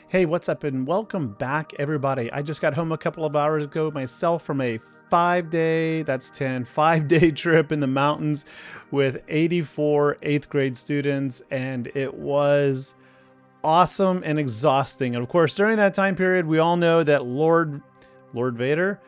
Hey, what's up and welcome back, everybody. I just got home a couple of hours ago myself from a 5-day, that's 10, 5-day trip in the mountains with 84 8th grade students, and it was awesome and exhausting. And of course, during that time period, we all know that Lord Vader,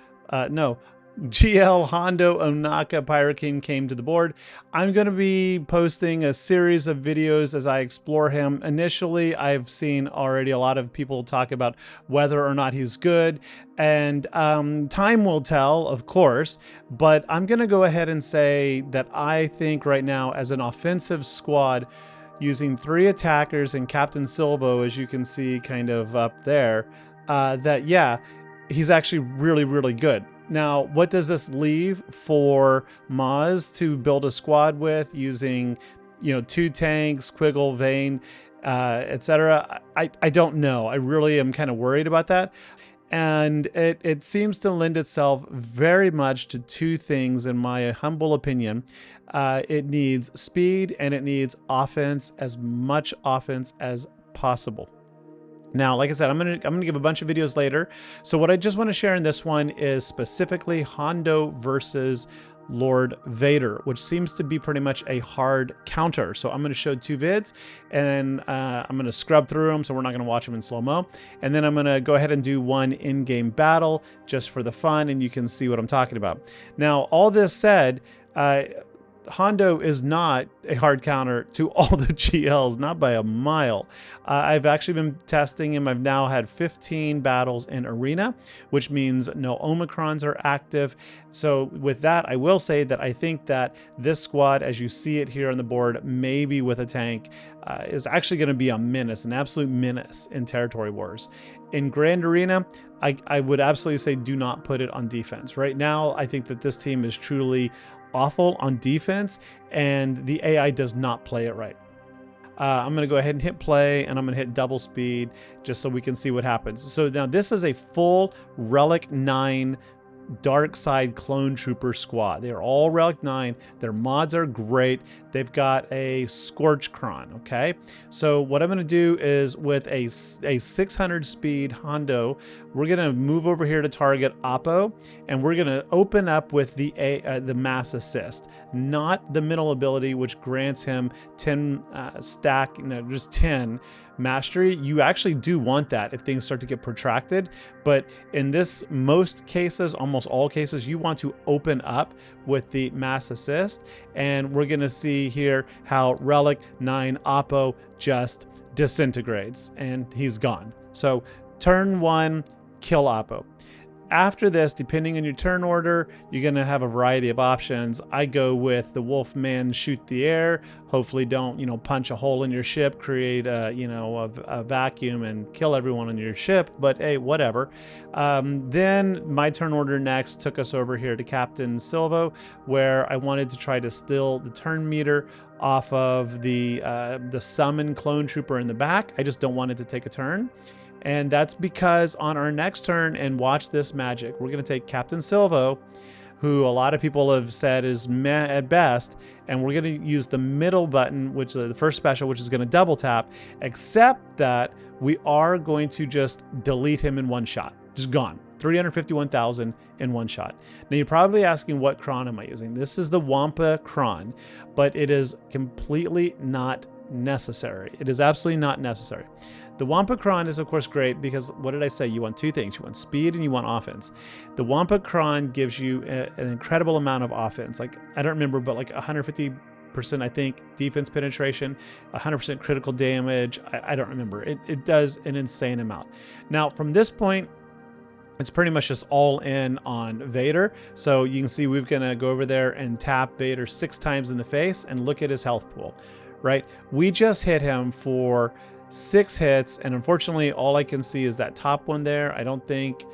no, GL Hondo Obaka Pirate King came to the board. I'm going to be posting a series of videos as I explore him. Initially, I've seen already a lot of people talk about whether or not he's good, and time will tell, of course, but I'm going to go ahead and say that I think right now, as an offensive squad, using 3 attackers and Captain Silva, as you can see kind of up there, that yeah, he's actually really, really good. Now, what does this leave for Maz to build a squad with using, 2 tanks, Quiggle, Vane, etc.? I don't know. I really am kind of worried about that. And it seems to lend itself very much to 2 things, in my humble opinion. It needs speed and it needs offense, as much offense as possible. Now, like I said, I'm gonna give a bunch of videos later. So what I just want to share in this one is specifically Hondo versus Lord Vader, which seems to be pretty much a hard counter. So I'm going to show 2 vids, and I'm going to scrub through them, so we're not going to watch them in slow-mo. And then I'm going to go ahead and do one in-game battle just for the fun, and you can see what I'm talking about. Now, all this said, Hondo is not a hard counter to all the GLs, not by a mile. I've actually been testing him. I've now had 15 battles in arena, which means no Omicrons are active. So with that, I will say that I think that this squad, as you see it here on the board, maybe with a tank, is actually going to be a menace, an absolute menace in territory wars. In Grand Arena, I would absolutely say do not put it on defense. Right now, I think that this team is truly awful on defense, and the AI does not play it right. I'm going to go ahead and hit play, and I'm going to hit double speed just so we can see what happens. So now this is a full Relic 9 Dark Side Clone Trooper squad. They are all Relic 9. Their mods are great. They've got a Scorch Cron, okay? So what I'm going to do is with a 600 speed Hondo, we're going to move over here to target Oppo, and we're going to open up with the mass assist, not the middle ability, which grants him 10 just 10 mastery. You actually do want that if things start to get protracted, but in this, most cases, almost all cases, you want to open up with the mass assist, and we're going to see here how Relic 9 Oppo just disintegrates, and he's gone. So turn 1, kill Oppo. After this, depending on your turn order, you're going to have a variety of options. I go with the Wolfman shoot the air. Hopefully don't, punch a hole in your ship, create a vacuum and kill everyone on your ship. But hey, whatever. Then my turn order next took us over here to Captain Silva, where I wanted to try to steal the turn meter off of the summon clone trooper in the back. I just don't want it to take a turn. And that's because on our next turn, and watch this magic, we're going to take Captain Silva, who a lot of people have said is meh at best, and we're going to use the middle button, which is the first special, which is going to double tap, except that we are going to just delete him in one shot. Just gone. 351,000 in one shot. Now you're probably asking, what cron am I using? This is the Wampa cron, but it is completely not necessary. It is absolutely not necessary. The Wampa Cron is, of course, great because, what did I say? You want 2 things. You want speed and you want offense. The Wampa Cron gives you an incredible amount of offense. Like, I don't remember, but like 150%, I think, defense penetration, 100% critical damage. I don't remember. It does an insane amount. Now, from this point, it's pretty much just all in on Vader. So you can see we're going to go over there and tap Vader 6 times in the face and look at his health pool, right? We just hit him for 6 hits, and unfortunately all I can see is that top one there. I don't think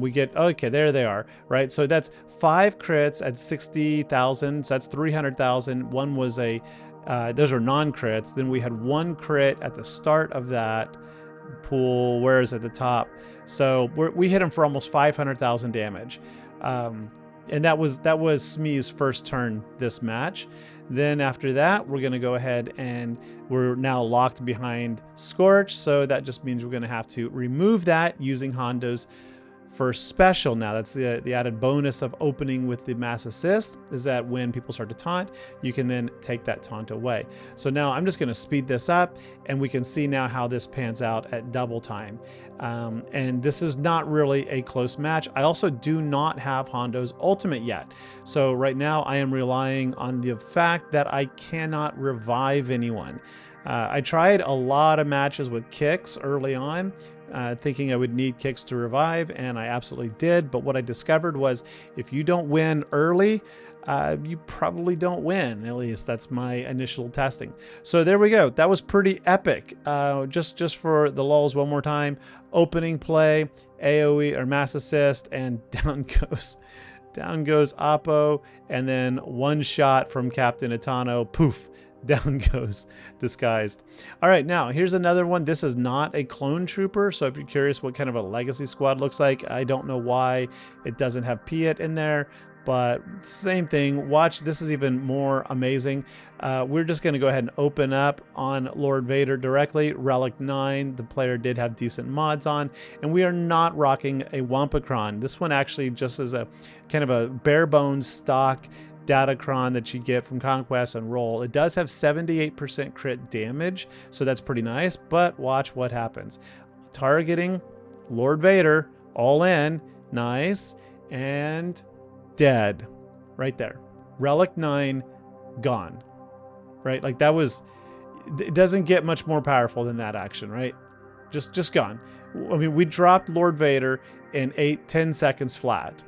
we get, okay, there they are, right? So that's 5 crits at 60,000, so that's 300,000. One was a those are non-crits. Then we had 1 crit at the start of that pool, where is at the top. So we hit him for almost 500,000 damage, and that was Smee's first turn this match. Then after that, we're going to go ahead and we're now locked behind Scorch. So that just means we're going to have to remove that using Hondo's first special. Now that's the added bonus of opening with the mass assist, is that when people start to taunt, you can then take that taunt away. So now I'm just going to speed this up, and we can see now how this pans out at double time. And this is not really a close match. I also do not have Hondo's ultimate yet. So right now I am relying on the fact that I cannot revive anyone. I tried a lot of matches with kicks early on, thinking I would need kicks to revive, and I absolutely did. But what I discovered was if you don't win early, you probably don't win. At least that's my initial testing. So there we go. That was pretty epic. Just for the lulz one more time. Opening play, AoE or mass assist, and down goes Oppo, and then one shot from Captain Ithano. Poof. Down goes disguised. All right, now here's another one. This is not a clone trooper, so if you're curious what kind of a legacy squad looks like, I don't know why it doesn't have Piet in there, but same thing. Watch, this is even more amazing. We're just going to go ahead and open up on Lord Vader directly. Relic 9, the player did have decent mods on, and we are not rocking a Wampacron. This one actually just is a kind of a bare bones stock Datacron that you get from Conquest and Roll. It does have 78% crit damage, so that's pretty nice, but watch what happens. Targeting Lord Vader, all in, nice, and dead. Right there. Relic 9, gone. Right? Like that was, it doesn't get much more powerful than that action, right? Just gone. I mean, we dropped Lord Vader in 10 seconds flat.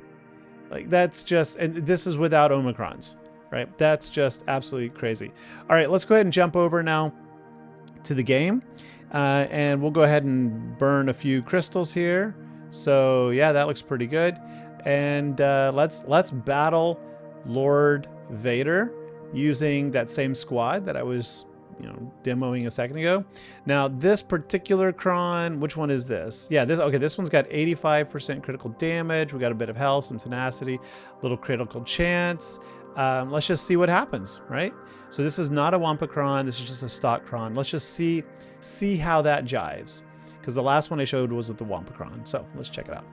Like that's just, and this is without Omicrons, right? That's just absolutely crazy. All right, let's go ahead and jump over now to the game. And we'll go ahead and burn a few crystals here. So yeah, that looks pretty good. And let's battle Lord Vader using that same squad that I was, demoing a second ago. Now this particular cron, which one is this? Yeah, this one's got 85% critical damage. We got a bit of health, some tenacity, little critical chance. Let's just see what happens, right? So this is not a Wampacron, this is just a stock cron. Let's just see how that jives, because the last one I showed was with the Wampacron. So let's check it out.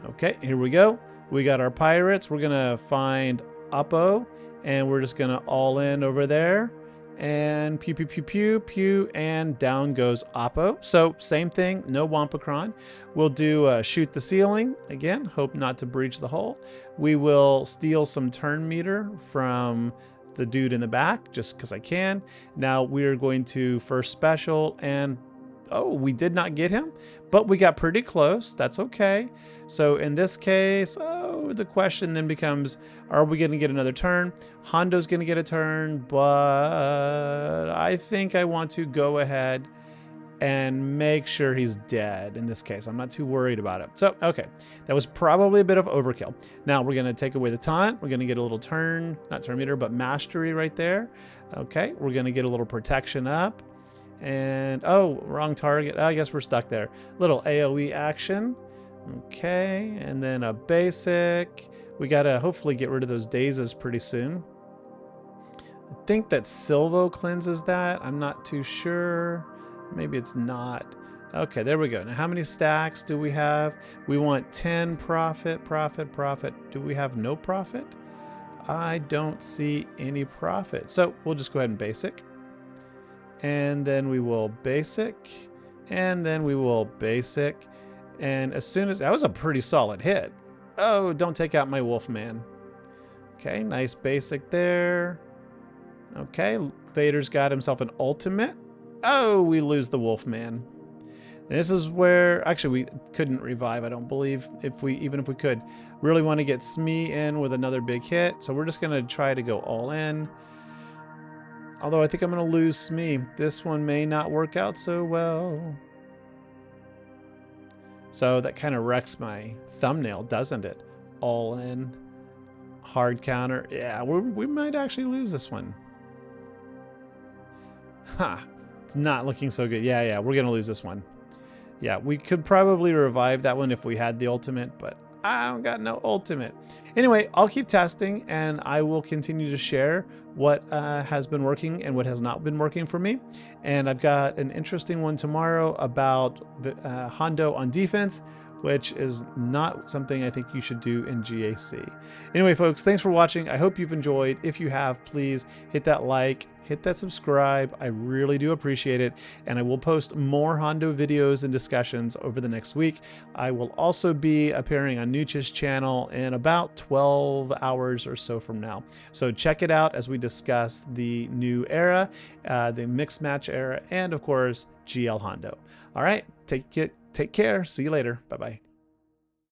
Okay, here we go. We got our pirates. We're gonna find Oppo, and we're just gonna all in over there. And pew, pew, pew, pew, pew, and down goes Oppo. So same thing, no Wampacron. We'll do shoot the ceiling. Again, hope not to breach the hull. We will steal some turn meter from the dude in the back, just because I can. Now we're going to first special, and oh, we did not get him, but we got pretty close. That's okay. So in this case, the question then becomes, are we going to get another turn? Hondo's going to get a turn, but I think I want to go ahead and make sure he's dead in this case. I'm not too worried about it. So, okay, that was probably a bit of overkill. Now we're going to take away the taunt. We're going to get a little turn, not turn meter, but mastery right there. Okay, we're going to get a little protection up. And, oh, wrong target. I guess we're stuck there. Little AoE action. Okay, and then a basic. We got to hopefully get rid of those dazes pretty soon. I think that Silva cleanses that. I'm not too sure. Maybe it's not. Okay, there we go. Now, how many stacks do we have? We want 10 profit, profit, profit. Do we have no profit? I don't see any profit. So we'll just go ahead and basic. And then we will basic. And then we will basic. And as soon as... That was a pretty solid hit. Oh, don't take out my Wolfman. Okay, nice basic there. Okay, Vader's got himself an ultimate. Oh, we lose the Wolfman. This is where... Actually, we couldn't revive, I don't believe, even if we could. Really want to get Smee in with another big hit. So we're just going to try to go all in. Although I think I'm going to lose Smee. This one may not work out so well. So that kind of wrecks my thumbnail, doesn't it? All in. Hard counter. Yeah, we might actually lose this one. Huh. It's not looking so good. Yeah, we're going to lose this one. Yeah, we could probably revive that one if we had the ultimate, but I don't got no ultimate. Anyway, I'll keep testing and I will continue to share what has been working and what has not been working for me. And I've got an interesting one tomorrow about Hondo on defense, which is not something I think you should do in GAC. Anyway, folks, thanks for watching. I hope you've enjoyed. If you have, please hit that like, hit that subscribe. I really do appreciate it. And I will post more Hondo videos and discussions over the next week. I will also be appearing on Nooch's channel in about 12 hours or so from now. So check it out as we discuss the new era, the mixed match era, and of course, GL Hondo. All right, take care. See you later. Bye-bye.